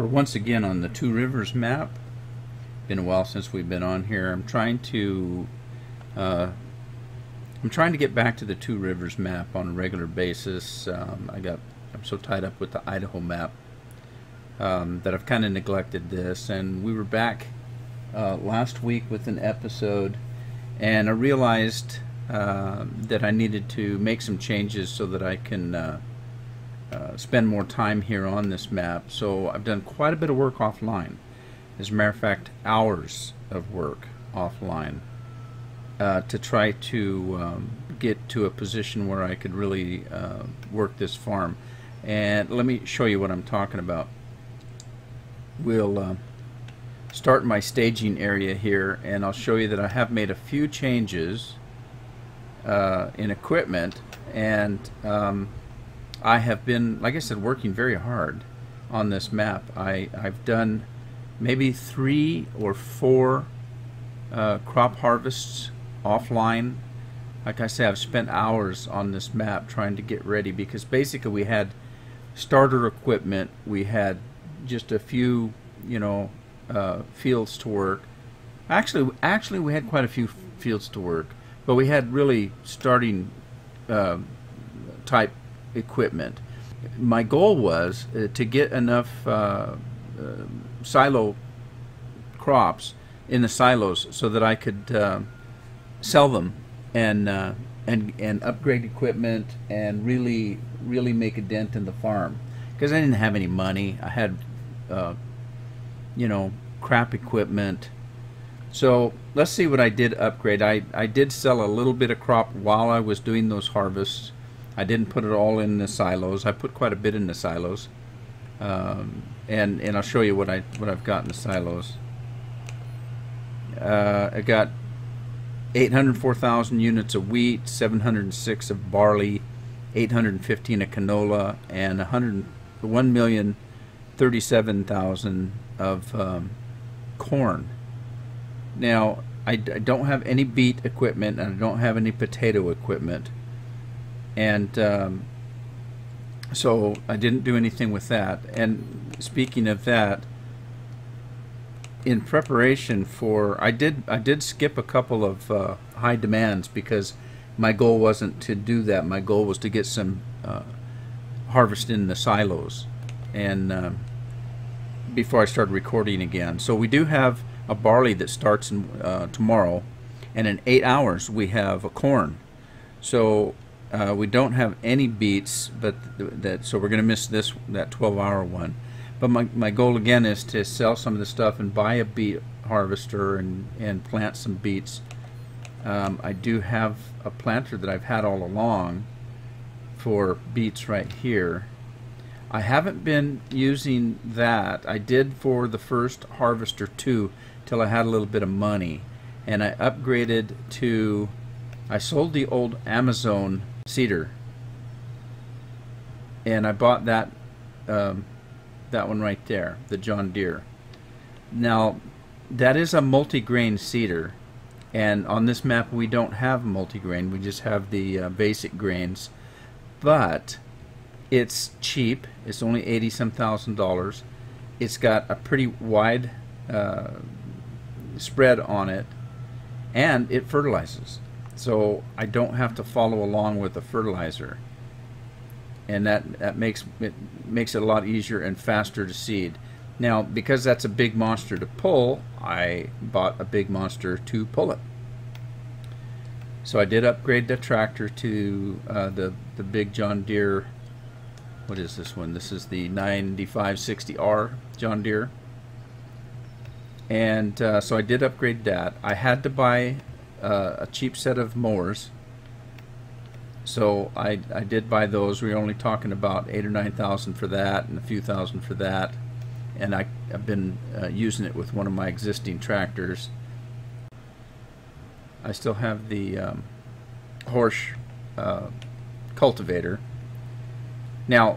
We're once again on the Two Rivers map. Been a while since we've been on here. I'm trying to get back to the Two Rivers map on a regular basis. I'm so tied up with the Idaho map that I've kind of neglected this. And we were back last week with an episode, and I realized that I needed to make some changes so that I can spend more time here on this map. So I've done quite a bit of work offline. As a matter of fact, hours of work offline to try to get to a position where I could really work this farm. And let me show you what I'm talking about. We'll start my staging area here, and I'll show you that I have made a few changes in equipment, and I have been, like I said, working very hard on this map. I've done maybe 3 or 4 crop harvests offline. Like I say, I've spent hours on this map trying to get ready, because basically we had starter equipment, we had just a few, fields to work. Actually, we had quite a few fields to work, but we had really starting type equipment. My goal was to get enough silo crops in the silos so that I could sell them and upgrade equipment and really make a dent in the farm, because I didn't have any money. I had crap equipment. So let's see what I did upgrade. I did sell a little bit of crop while I was doing those harvests. I didn't put it all in the silos. I put quite a bit in the silos, and I'll show you what I've got in the silos. I got 804,000 units of wheat, 706 of barley, 815 of canola, and 1,037,000 of corn. Now I don't have any beet equipment, and I don't have any potato equipment. And so I didn't do anything with that. And speaking of that, in preparation for, I did skip a couple of high demands, because my goal wasn't to do that. My goal was to get some harvest in the silos, and before I started recording again. So we do have a barley that starts in, tomorrow, and in 8 hours we have a corn. So we don't have any beets, but so we're going to miss that 12-hour one. But my goal again is to sell some of the stuff and buy a beet harvester and plant some beets. I do have a planter that I've had all along for beets right here. I haven't been using that. I did for the first harvester too, till I had a little bit of money, and I upgraded to, I sold the old Amazon seeder, and I bought that that one right there, the John Deere. Now that is a multi-grain seeder, and on this map we don't have multi-grain, we just have the basic grains, but it's cheap. It's only $80-some thousand. It's got a pretty wide spread on it, and it fertilizes. So I don't have to follow along with the fertilizer, and that makes it a lot easier and faster to seed. Now, because that's a big monster to pull, I bought a big monster to pull it. So I did upgrade the tractor to the big John Deere. What is this one? This is the 9560R John Deere, and so I did upgrade that. I had to buy a cheap set of mowers, so I did buy those. We were only talking about 8,000 or 9,000 for that, and a few thousand for that. And I've been using it with one of my existing tractors. I still have the horse cultivator. Now,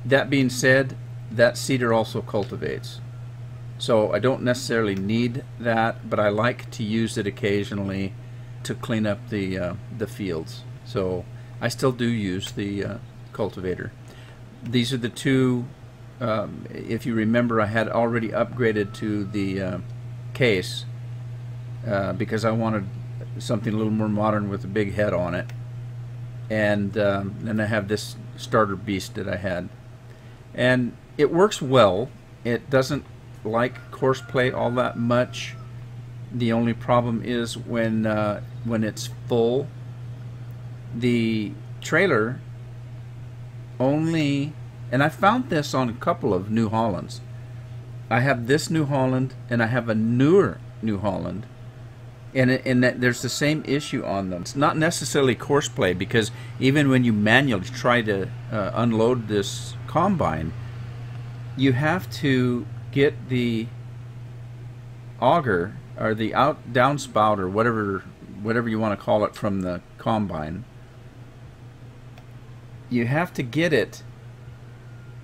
that being said, that seeder also cultivates. So I don't necessarily need that, but I like to use it occasionally to clean up the fields. So I still do use the cultivator. These are the two if you remember, I had already upgraded to the case because I wanted something a little more modern with a big head on it. And then I have this starter beast that I had. And it works well. It doesn't like courseplay all that much. The only problem is when it's full, the trailer only, and I found this on a couple of New Hollands. I have this New Holland and I have a newer New Holland, and that there's the same issue on them. It's not necessarily courseplay, because even when you manually try to unload this combine, you have to get the auger or the downspout or whatever you want to call it from the combine. You have to get it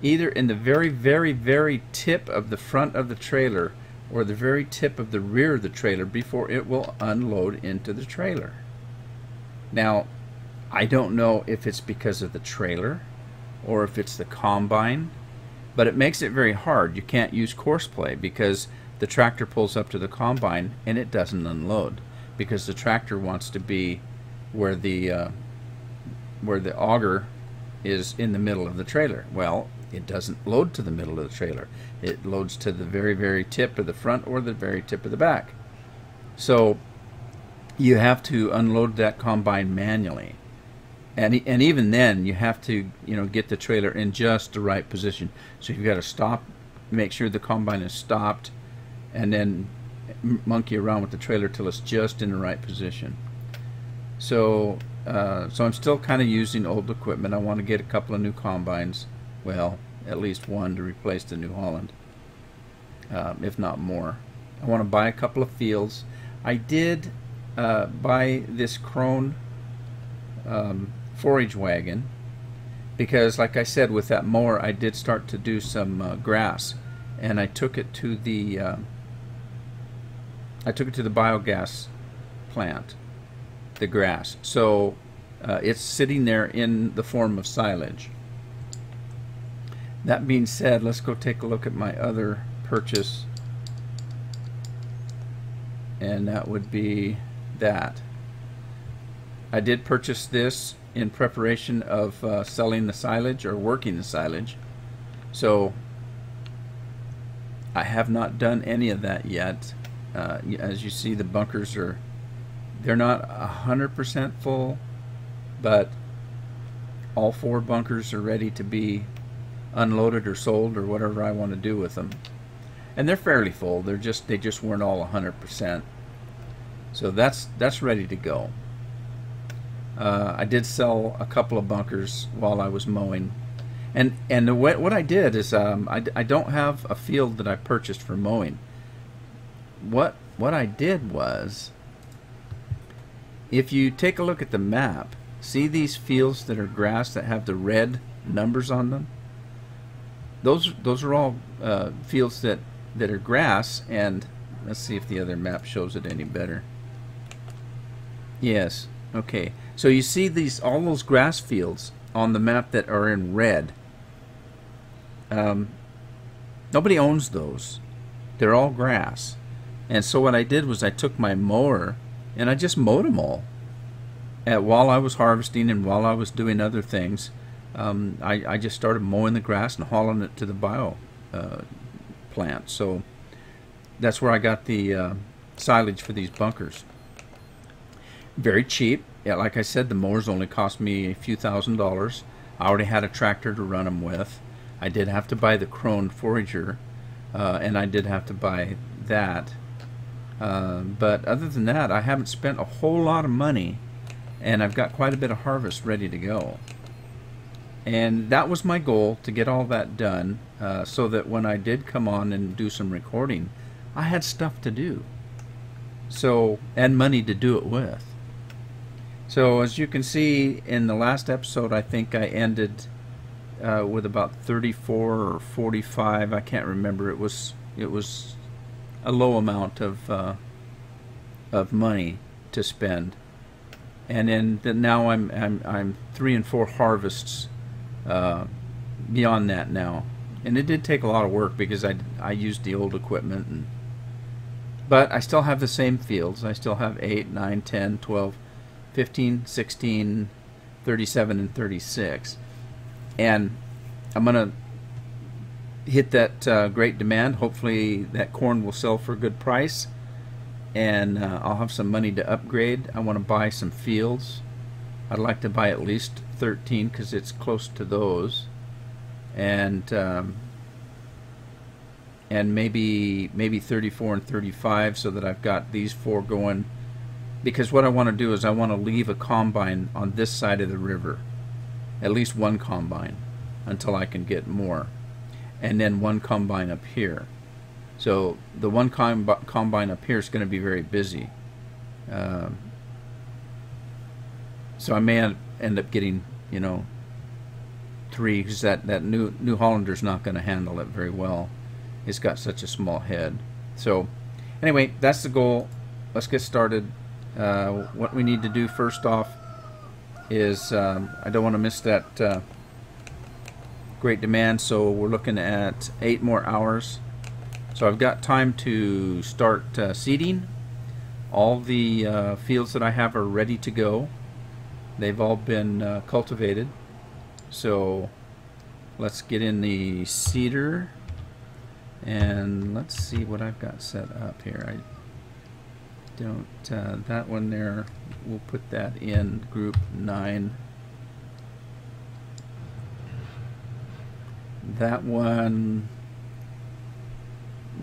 either in the very, very, very tip of the front of the trailer or the very tip of the rear of the trailer before it will unload into the trailer. Now, I don't know if it's because of the trailer or if it's the combine, but it makes it very hard. You can't use courseplay because the tractor pulls up to the combine and it doesn't unload, because the tractor wants to be where the auger is in the middle of the trailer. Well, it doesn't load to the middle of the trailer. It loads to the very, very tip of the front or the very tip of the back. So you have to unload that combine manually. And even then, you have to, get the trailer in just the right position. So you've got to stop, make sure the combine is stopped, and then monkey around with the trailer till it's just in the right position. So I'm still kind of using old equipment. I want to get a couple of new combines. Well, at least one to replace the New Holland, if not more. I want to buy a couple of fields. I did buy this Krone forage wagon because, like I said, with that mower I did start to do some grass, and I took it to the biogas plant, the grass. So it's sitting there in the form of silage. That being said, let's go take a look at my other purchase, and that would be that. I did purchase this in preparation of selling the silage or working the silage. So I have not done any of that yet. As you see, the bunkers they're not 100% full, but all 4 bunkers are ready to be unloaded or sold or whatever I want to do with them. And they're fairly full. They just weren't all 100%. So that's ready to go. I did sell a couple of bunkers while I was mowing, and what I did is I don't have a field that I purchased for mowing. What I did was, if you take a look at the map, see these fields that are grass that have the red numbers on them? Those are all fields that are grass. And let's see if the other map shows it any better. Yes. Okay. So you see all those grass fields on the map that are in red. Nobody owns those. They're all grass. And so what I did was I took my mower and I just mowed them all. While I was harvesting and while I was doing other things, I just started mowing the grass and hauling it to the bio plant. So that's where I got the silage for these bunkers. Very cheap. Yeah, like I said, the mowers only cost me a few $1,000s. I already had a tractor to run them with. I did have to buy the Krone forager, and I did have to buy that. But other than that, I haven't spent a whole lot of money, and I've got quite a bit of harvest ready to go. And that was my goal, to get all that done, so that when I did come on and do some recording, I had stuff to do. So, and money to do it with. So as you can see in the last episode, I think I ended with about 34 or 45. I can't remember. It was a low amount of money to spend, and then now I'm 3 and 4 harvests beyond that now, And it did take a lot of work because I used the old equipment, but I still have the same fields. I still have 8, 9, 10, 12, 15, 16, 37, and 36. And I'm going to hit that great demand. Hopefully that corn will sell for a good price, and I'll have some money to upgrade. I want to buy some fields. I'd like to buy at least 13 because it's close to those, and maybe 34 and 35, so that I've got these 4 going. Because what I want to do is I want to leave a combine on this side of the river, at least 1 combine, until I can get more, and then 1 combine up here. So the 1 combine up here is going to be very busy. So I may end up getting, 3, because that New Hollander's not going to handle it very well. It's got such a small head. So anyway, that's the goal. Let's get started. What we need to do first off is I don't want to miss that great demand, so we're looking at 8 more hours. So I've got time to start seeding. All the fields that I have are ready to go. They've all been cultivated. So let's get in the seeder, and let's see what I've got set up here. I don't, that one there, we'll put that in group 9. That one,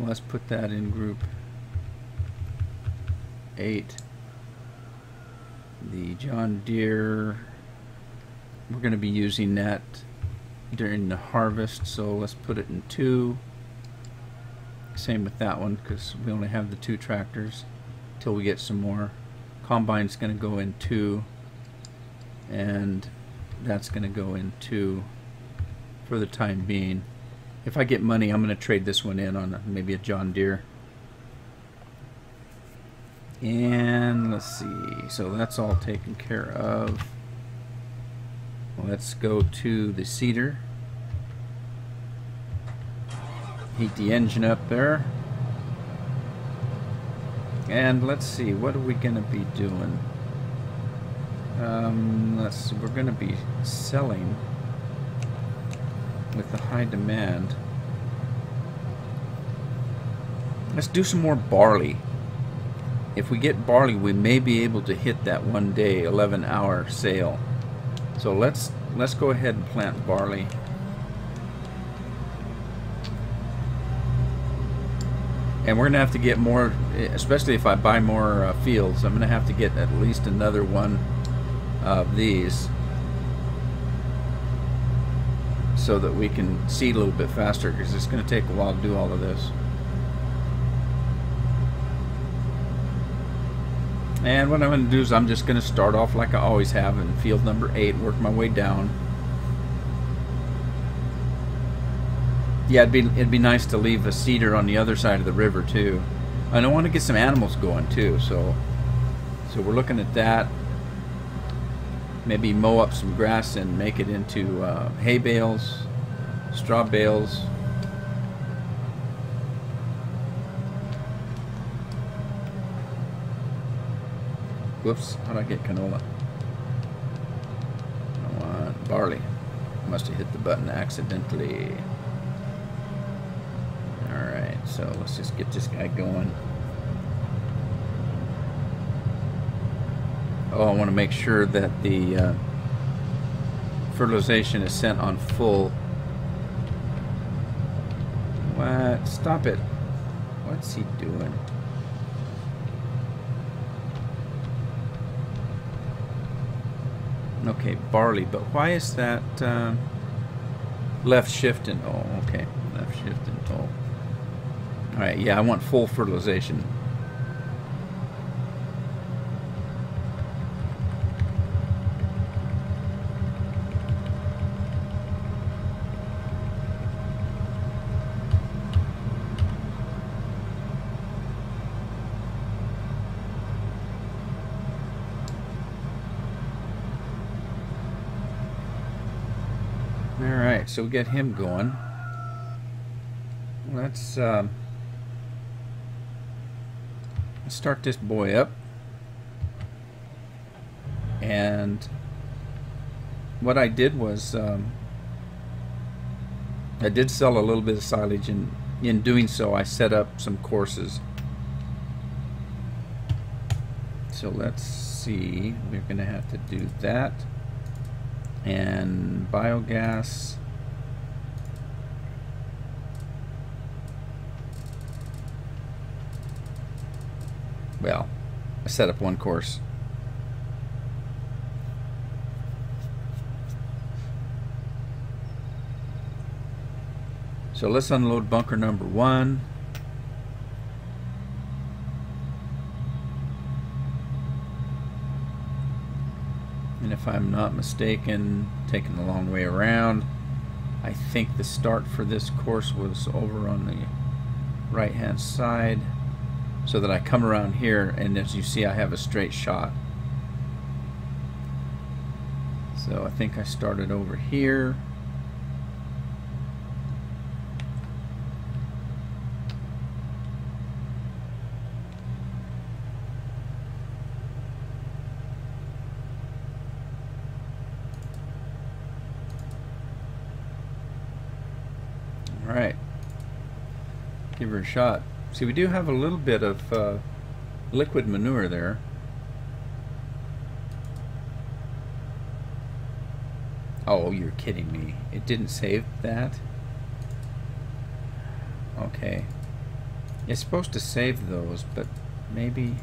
let's put that in group 8. The John Deere, we're going to be using that during the harvest, so let's put it in 2. Same with that one, because we only have the 2 tractors till we get some more. Combine's going to go in 2, and that's going to go in 2 for the time being. If I get money, I'm going to trade this one in on maybe a John Deere. And let's see, so that's all taken care of. Let's go to the seeder. Heat the engine up there. And let's see, what are we going to be doing? Let's see, we're going to be selling with the high demand. Let's do some more barley. If we get barley, we may be able to hit that 1 day, 11-hour sale. So let's go ahead and plant barley. And we're going to have to get more, especially if I buy more fields. I'm going to have to get at least another one of these so that we can seed a little bit faster, because it's going to take a while to do all of this. And what I'm going to do is I'm just going to start off like I always have in field number 8, work my way down. Yeah, it'd be nice to leave a seeder on the other side of the river too. And I want to get some animals going too, so we're looking at that. Maybe mow up some grass and make it into hay bales, straw bales. Whoops, how did I get canola? I want barley. Must have hit the button accidentally. Alright, so let's just get this guy going. Oh, I want to make sure that the fertilization is sent on full. What? Stop it. What's he doing? Okay, barley, but why is that left shift and oh, okay, left shift and oh. Alright, yeah, I want full fertilization. Alright, so we get him going. let's start this boy up. And what I did was I did sell a little bit of silage, and in doing so I set up some courses. So let's see, we're going to have to do that. And biogas. Well, I set up one course. So let's unload bunker number 1. And if I'm not mistaken, taking the long way around, I think the start for this course was over on the right hand side, so that I come around here, and as you see I have a straight shot. So I think I started over here. Alright, give her a shot. See, we do have a little bit of liquid manure there. Oh, you're kidding me. It didn't save that? Okay. It's supposed to save those, but maybe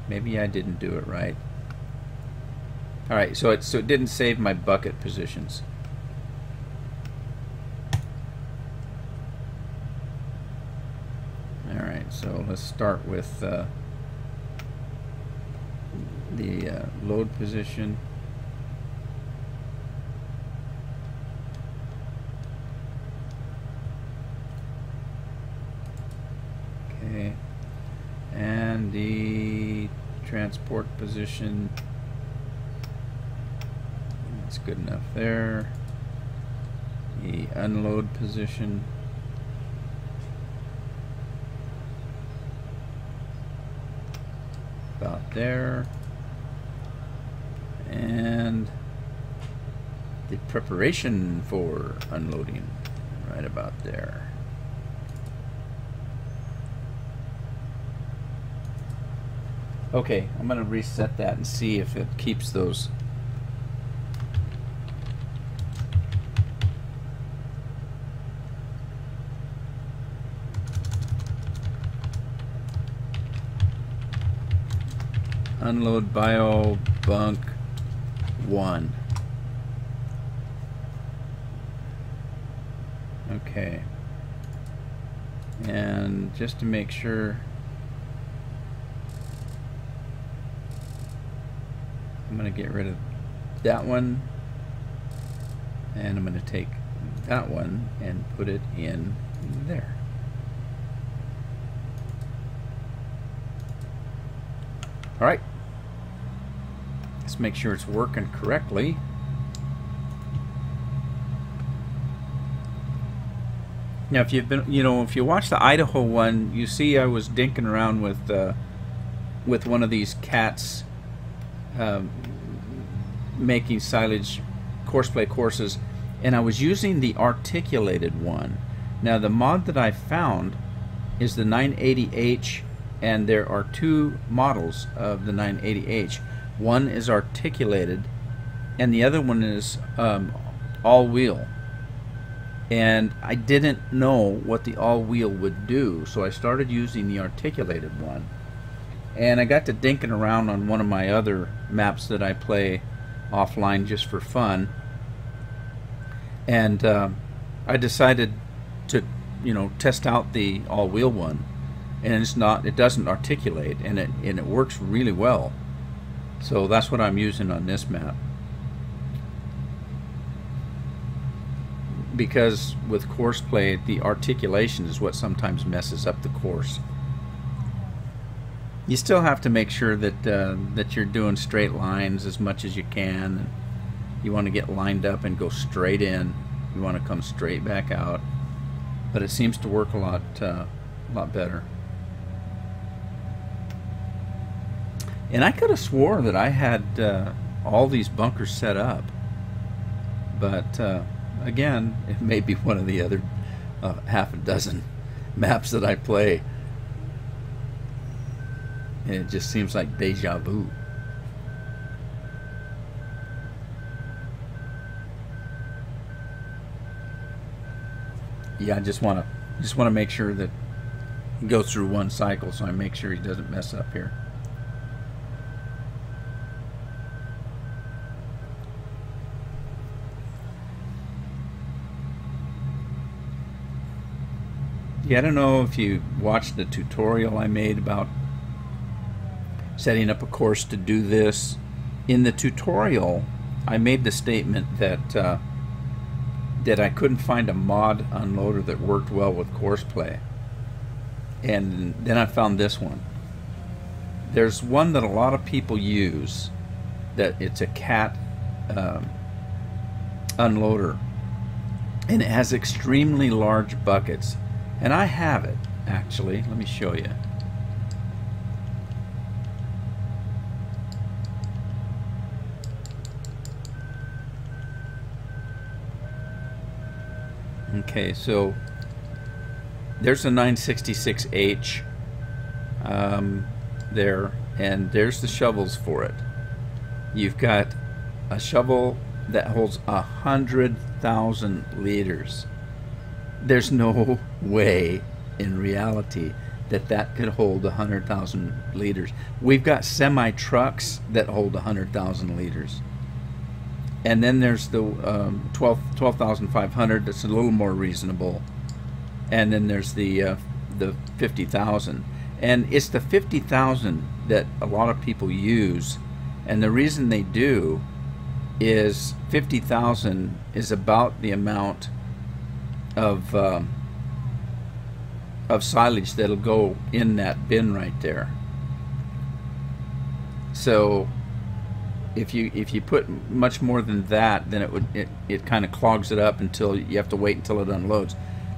I didn't do it right. Alright, so it didn't save my bucket positions. So let's start with the load position. Okay, and the transport position. That's good enough there. The unload position. About there, and the preparation for unloading right about there. Okay, I'm going to reset that and see if it keeps those. Unload bio bunk 1. Okay. And just to make sure, I'm going to get rid of that one, and I'm going to take that one and put it in there. All right. Let's make sure it's working correctly. Now, if you've been, if you watch the Idaho one, you see I was dinking around with one of these cats, making silage courseplay courses, and I was using the articulated one. Now, the mod that I found is the 980H, and there are 2 models of the 980H. One is articulated, and the other one is all-wheel. And I didn't know what the all-wheel would do, so I started using the articulated one. And I got to dinking around on one of my other maps that I play offline just for fun. And I decided to, test out the all-wheel one. And it doesn't articulate, and it works really well. So that's what I'm using on this map. Because with courseplay, the articulation is what sometimes messes up the course. You still have to make sure that that you're doing straight lines as much as you can. You want to get lined up and go straight in. You want to come straight back out. but it seems to work a lot better. And I could have swore that I had all these bunkers set up, but again, it may be one of the other half a dozen maps that I play, and it just seems like deja vu. Yeah, I just want to make sure that he goes through one cycle, so I make sure he doesn't mess up here. Yeah, I don't know if you watched the tutorial I made about setting up a course to do this. In the tutorial, I made the statement that that I couldn't find a mod unloader that worked well with course play. And then I found this one. There's one that a lot of people use, that it's a cat unloader, and it has extremely large buckets. And I have it, actually. Let me show you. Okay, so there's a 966H there, and there's the shovels for it. You've got a shovel that holds 100,000 liters. There's no way in reality that that could hold 100,000 liters. We've got semi-trucks that hold 100,000 liters. And then there's the 12,500 that's a little more reasonable. And then there's the 50,000. And it's the 50,000 that a lot of people use. And the reason they do is 50,000 is about the amount of silage that'll go in that bin right there. So if you put much more than that, then it kind of clogs it up until you have to wait until it unloads.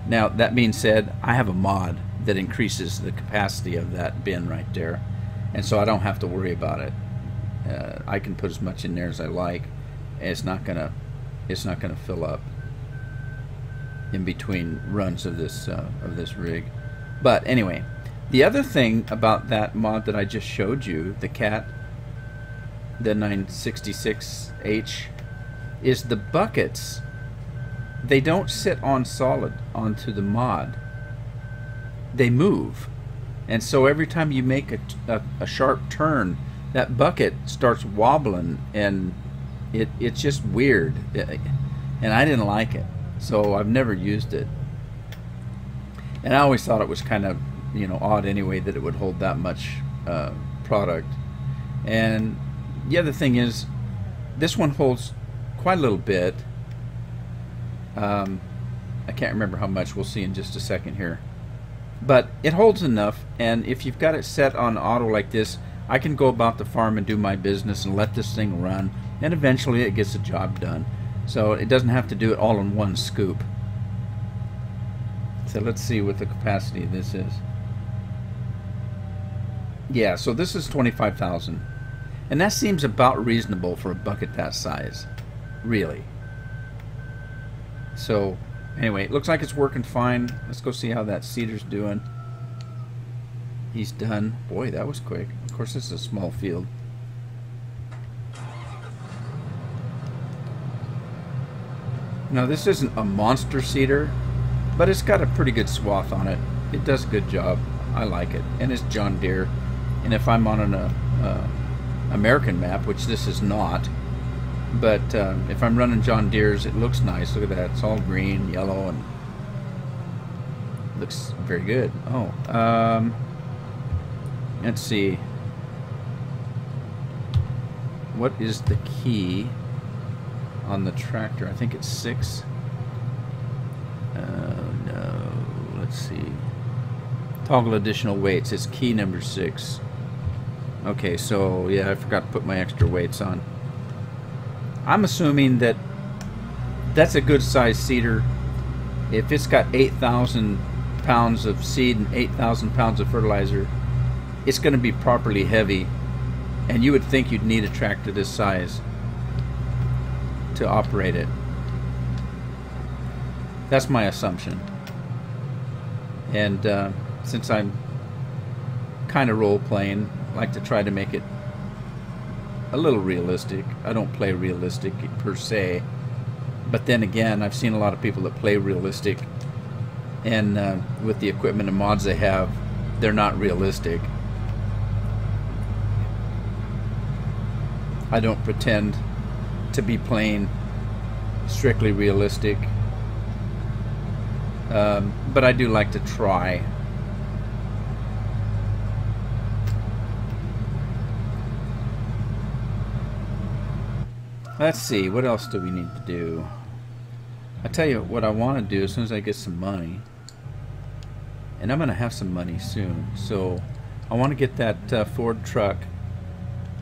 Now, that being said, I have a mod that increases the capacity of that bin right there, and so I don't have to worry about it. I can put as much in there as I like, and it's not gonna fill up in between runs of this rig. But anyway, the other thing about that mod that I just showed you, the cat, the 966H, is the buckets. They don't sit on solid onto the mod. They move, and so every time you make a sharp turn, that bucket starts wobbling, and it's just weird, and I didn't like it, so I've never used it. And I always thought it was kind of, odd anyway that it would hold that much product. And the other thing is, this one holds quite a little bit. I can't remember how much. We'll see in just a second here. But it holds enough, and if you've got it set on auto like this, I can go about the farm and do my business and let this thing run, and eventually it gets the job done. So it doesn't have to do it all in one scoop. So let's see what the capacity of this is. Yeah, so this is 25,000. And that seems about reasonable for a bucket that size, really. So anyway, it looks like it's working fine. Let's go see how that seeder's doing. He's done. Boy, that was quick. Of course, this is a small field. Now, this isn't a monster seeder, but it's got a pretty good swath on it. It does a good job. I like it. And it's John Deere. And if I'm on an American map, which this is not, but if I'm running John Deere's, it looks nice. Look at that. It's all green, yellow, and looks very good. Oh, let's see. What is the key on the tractor? I think it's 6. No. Let's see. Toggle additional weights. It's key number 6. Okay, so yeah, I forgot to put my extra weights on. I'm assuming that that's a good size seeder. if it's got 8,000 pounds of seed and 8,000 pounds of fertilizer, it's going to be properly heavy, and you would think you'd need a tractor this size to operate it. That's my assumption. And since I'm kind of role-playing, I like to try to make it a little realistic. I don't play realistic per se, but then again, I've seen a lot of people that play realistic, and with the equipment and mods they have, they're not realistic. I don't pretend to be playing strictly realistic, but I do like to try. Let's see, what else do we need to do? I tell you what I want to do as soon as I get some money, and I'm going to have some money soon, so I want to get that Ford truck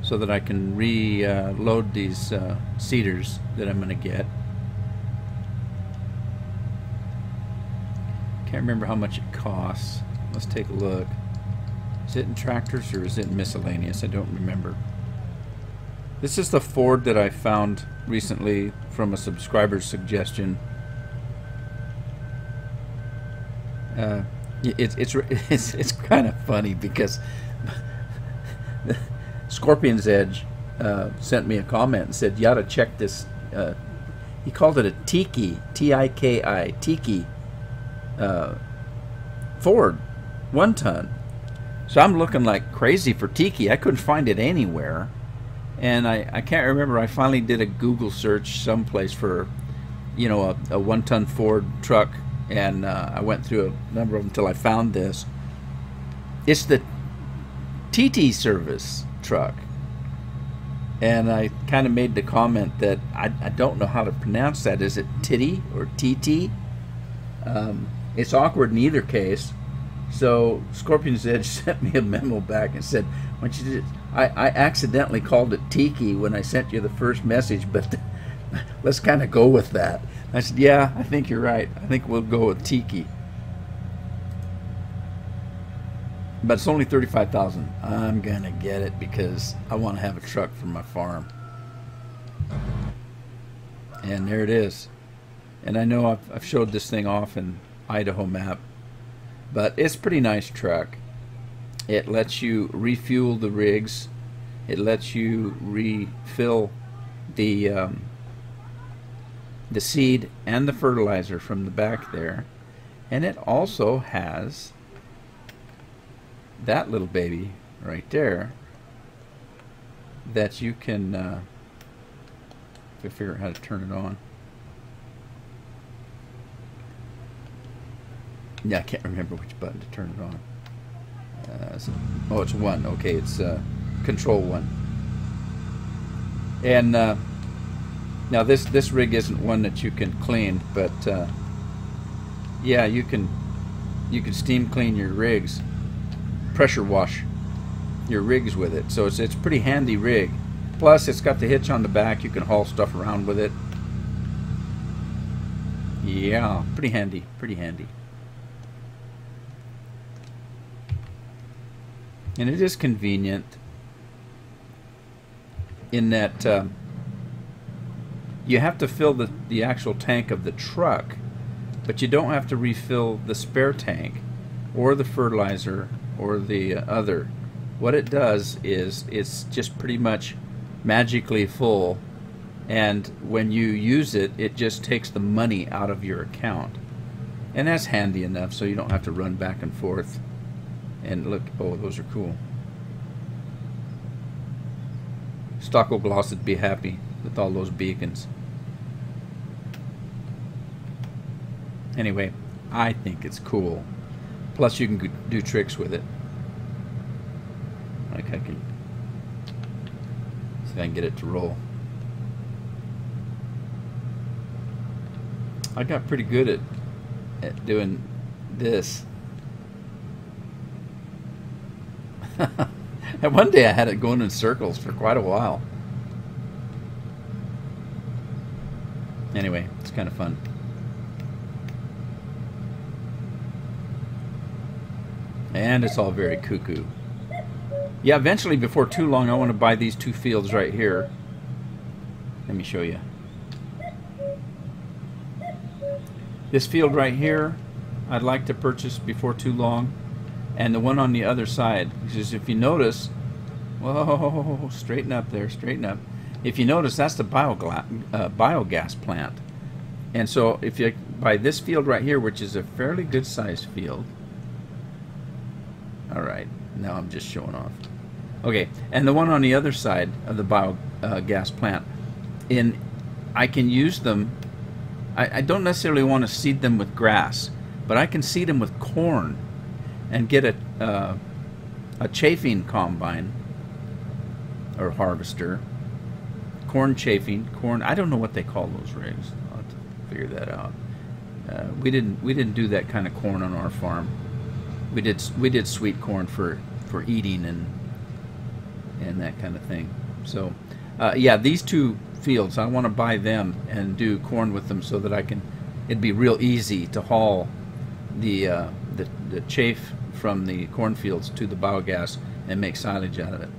so that I can reload these seeders that I'm going to get. Can't remember how much it costs. Let's take a look. Is it in tractors or is it in miscellaneous? I don't remember. This is the Ford that I found recently from a subscriber's suggestion. It's kind of funny because Scorpion's Edge sent me a comment and said you ought to check this. He called it a Tiki, T-I-K-I, Tiki Ford 1-ton. So I'm looking like crazy for Tiki. I couldn't find it anywhere. And I can't remember. I finally did a Google search someplace for, you know, a 1-ton Ford truck, and I went through a number of them until I found this. It's the TT service truck, and I kind of made the comment that I don't know how to pronounce that. Is it Titty or TT? It's awkward in either case. So Scorpion's Edge sent me a memo back and said, "What you did? I accidentally called it Tiki when I sent you the first message, but let's kind of go with that." I said, "Yeah, I think you're right. I think we'll go with Tiki." But it's only $35,000. I'm gonna get it because I want to have a truck for my farm. And there it is. And I know I've showed this thing off in Idaho map, but it's a pretty nice truck. It lets you refuel the rigs. It lets you refill the seed and the fertilizer from the back there. And it also has that little baby right there that you can if I figure out how to turn it on. Yeah, I can't remember which button to turn it on. Oh, it's 1. Okay, it's control 1. And now this rig isn't one that you can clean, but yeah, you can steam clean your rigs, pressure wash your rigs with it. So it's a pretty handy rig. Plus, it's got the hitch on the back. You can haul stuff around with it. Yeah, pretty handy. Pretty handy. And it is convenient in that you have to fill the actual tank of the truck, but you don't have to refill the spare tank or the fertilizer or the other. What it does is it's just pretty much magically full, and when you use it, it just takes the money out of your account. And that's handy enough so you don't have to run back and forth. And look, oh, those are cool. Stockogloss would be happy with all those beacons. Anyway, I think it's cool. Plus, you can do tricks with it. Like I can see if I can get it to roll. I got pretty good at doing this. And one day I had it going in circles for quite a while. Anyway, it's kind of fun. And it's all very cuckoo. Yeah, eventually, before too long, I want to buy these 2 fields right here. Let me show you. This field right here, I'd like to purchase before too long. And the one on the other side. Because if you notice, whoa, straighten up there, straighten up. If you notice, that's the biogas plant. And so if you buy this field right here, which is a fairly good sized field. All right, now I'm just showing off. Okay, and the one on the other side of the biogas plant, I can use them. I don't necessarily want to seed them with grass, but I can seed them with corn and get a chafing combine or harvester. Corn chafing, I don't know what they call those rigs. I'll have to figure that out. We didn't do that kind of corn on our farm. We did sweet corn for eating and that kind of thing. So yeah, these 2 fields, I want to buy them and do corn with them so that it'd be real easy to haul the chaff from the cornfields to the biogas and make silage out of it.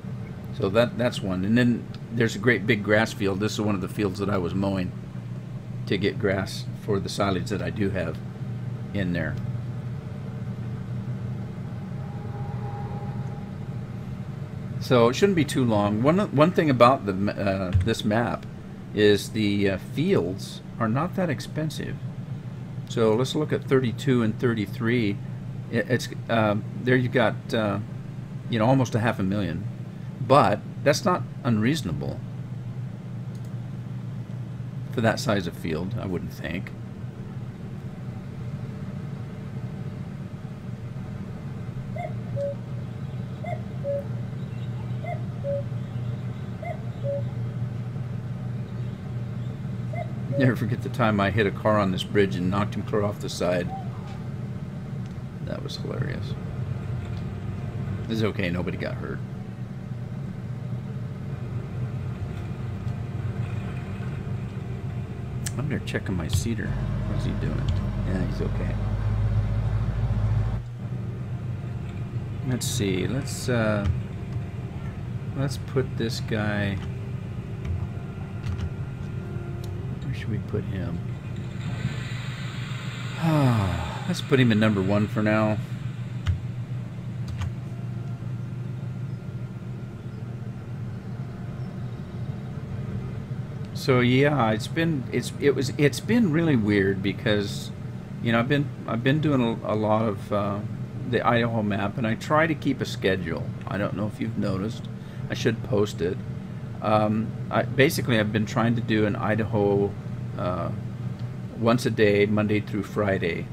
So that's one. And then there's a great big grass field. This is one of the fields that I was mowing to get grass for the silage that I do have in there. So it shouldn't be too long. One thing about this map is the fields are not that expensive. So let's look at 32 and 33. It's there you got you know, almost $500,000, but that's not unreasonable for that size of field, I wouldn't think. Never forget the time I hit a car on this bridge and knocked him clear off the side. That was hilarious. It's okay, nobody got hurt. I'm there checking my cedar. What's he doing? Yeah, he's okay. Let's see. Let's put this guy. Where should we put him? Let's put him in number 1 for now. So yeah, it's been really weird because, you know, I've been doing a lot of the Idaho map, and I try to keep a schedule. I don't know if you've noticed. I should post it. Basically, I've been trying to do an Idaho once a day, Monday through Friday,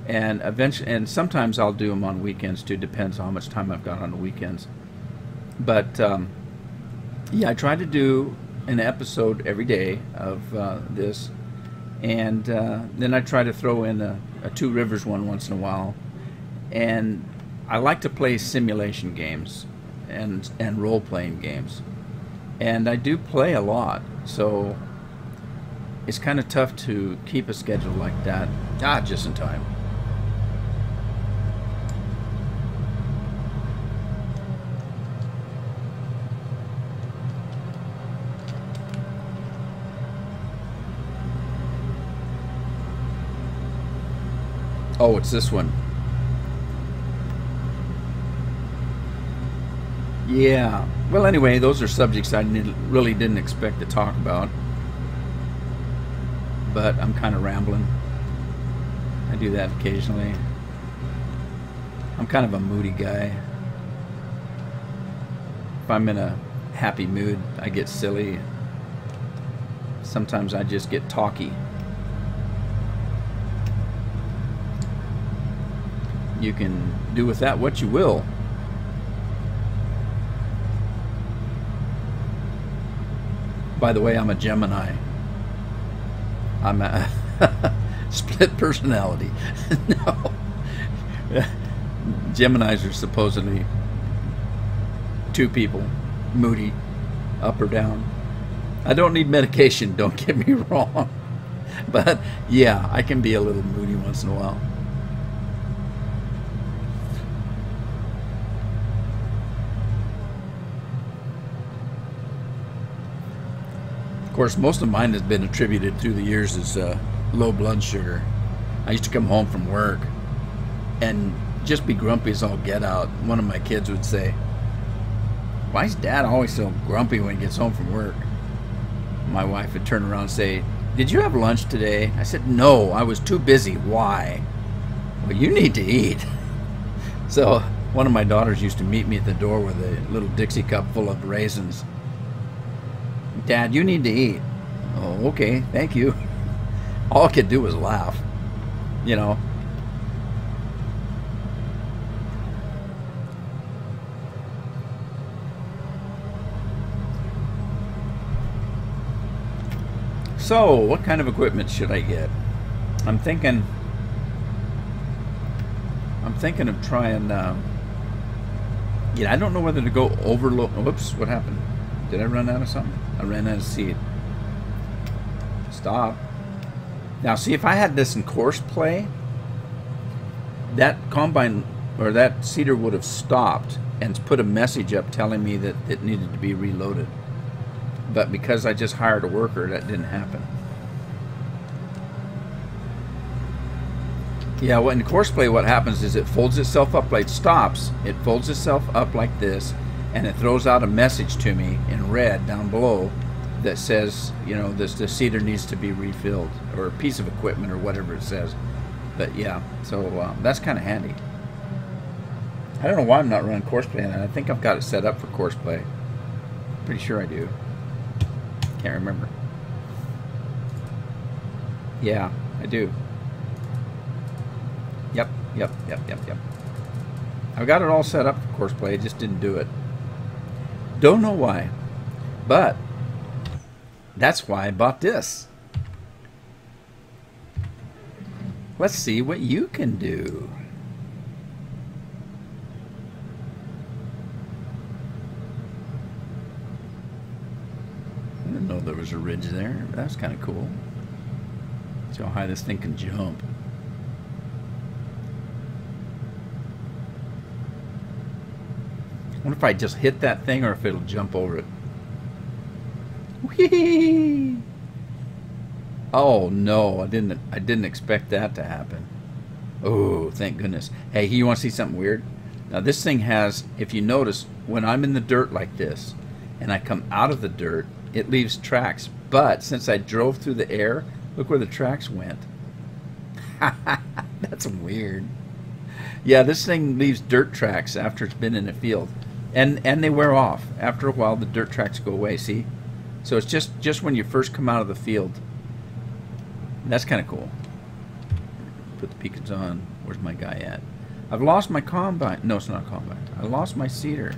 and eventually, and sometimes I'll do them on weekends too. Depends on how much time I've got on the weekends. But yeah, I try to do an episode every day of this, and then I try to throw in a Two Rivers one once in a while. And I like to play simulation games and role-playing games, and I do play a lot, so it's kind of tough to keep a schedule like that. Just in time. Oh, it's this one. Yeah. Well, anyway, those are subjects I really didn't expect to talk about. But I'm kind of rambling. I do that occasionally. I'm kind of a moody guy. If I'm in a happy mood, I get silly. Sometimes I just get talky. You can do with that what you will. By the way, I'm a Gemini. I'm a split personality. No. Geminis are supposedly two people, moody, up or down. I don't need medication, don't get me wrong. But yeah, I can be a little moody once in a while. course, most of mine has been attributed through the years as low blood sugar. I used to come home from work and just be grumpy as all get out. One of my kids would say, "Why is Dad always so grumpy when he gets home from work?" My wife would turn around and say, "Did you have lunch today?" I said, "No, I was too busy." "Why?" "Well, you need to eat." So one of my daughters used to meet me at the door with a little Dixie cup full of raisins. "Dad, you need to eat." "Oh, okay, thank you." All I could do was laugh, you know. So, what kind of equipment should I get? I'm thinking of trying. Yeah, I don't know whether to go overload. Whoops! What happened? Did I run out of something? I ran out of seed. Stop. Now, see, if I had this in course play, that combine or that seeder would have stopped and put a message up telling me that it needed to be reloaded. But because I just hired a worker, that didn't happen. Yeah, well, in course play, what happens is it folds itself up like stops. It folds itself up like this, and it throws out a message to me in red down below that says, you know, the seeder needs to be refilled, or a piece of equipment, or whatever it says. But yeah, so that's kind of handy. I don't know why I'm not running course play, and I think I've got it set up for course play. Pretty sure I do. Can't remember. Yeah, I do. Yep. I've got it all set up for course play, I just didn't do it. Don't know why, but that's why I bought this. Let's see what you can do. I didn't know there was a ridge there. That's kind of cool. See how high this thing can jump. I wonder if I just hit that thing or if it'll jump over it. Whee! Oh no, I didn't expect that to happen. Oh, thank goodness. Hey, you want to see something weird? Now this thing has, if you notice, when I'm in the dirt like this and I come out of the dirt, it leaves tracks. But since I drove through the air, look where the tracks went. That's weird. Yeah, this thing leaves dirt tracks after it's been in a field. And they wear off. After a while, the dirt tracks go away, see? So it's just when you first come out of the field. That's kind of cool. Put the beacons on. Where's my guy at? I've lost my combine. No, it's not a combine. I lost my seeder.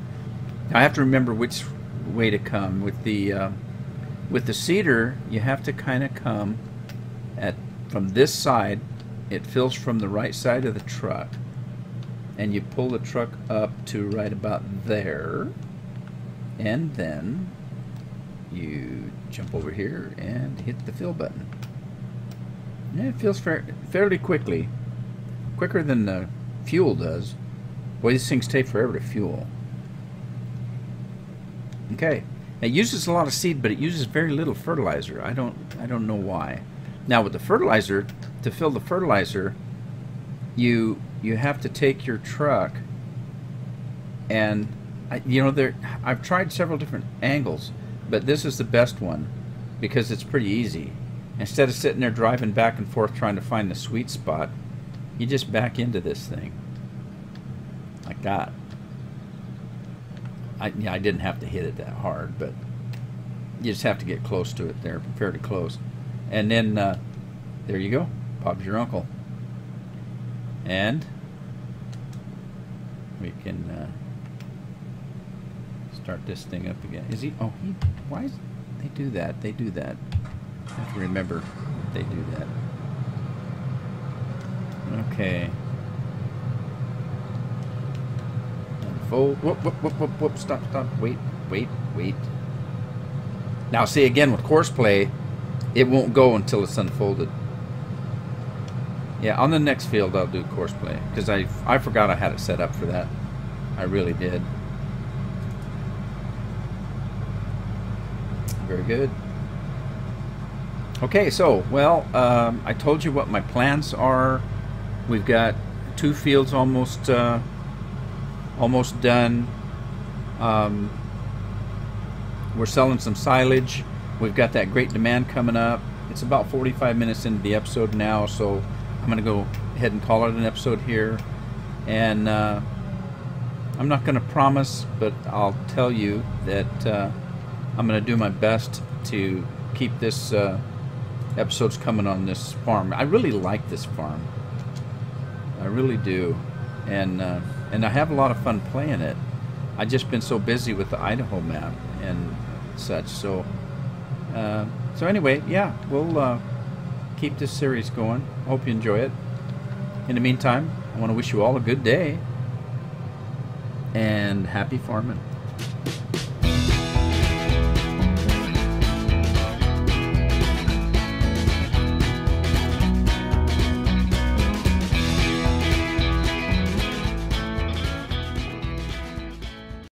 I have to remember which way to come. With the seeder, you have to kind of come from this side. It fills from the right side of the truck. And you pull the truck up to right about there, and then you jump over here and hit the fill button. Yeah, it fills fairly quickly, quicker than the fuel does. Boy, these things take forever to fuel. Okay, it uses a lot of seed, but it uses very little fertilizer. I don't know why. Now with the fertilizer, to fill the fertilizer, you have to take your truck and I've tried several different angles, but this is the best one because it's pretty easy. Instead of sitting there driving back and forth trying to find the sweet spot, you just back into this thing like that. I didn't have to hit it that hard, but you just have to get close to it there, fairly close, and then there you go, Bob's your uncle. And we can start this thing up again. Is he? Oh, he. Why is they do that? They do that. I have to remember they do that. Okay. Unfold. Whoop. Stop. Wait. Now, see, again, with course play, it won't go until it's unfolded. Yeah, on the next field I'll do course play because I forgot I had it set up for that. I really did. Very good. Okay, so, well, I told you what my plans are. We've got 2 fields almost done. We're selling some silage. We've got that great demand coming up. It's about 45 minutes into the episode now, so I'm going to go ahead and call it an episode here. And I'm not going to promise, but I'll tell you that I'm going to do my best to keep this episodes coming on this farm. I really like this farm. I really do. And I have a lot of fun playing it. I've just been so busy with the Idaho map and such. So anyway, yeah, we'll keep this series going. Hope you enjoy it. In the meantime, I want to wish you all a good day and happy farming.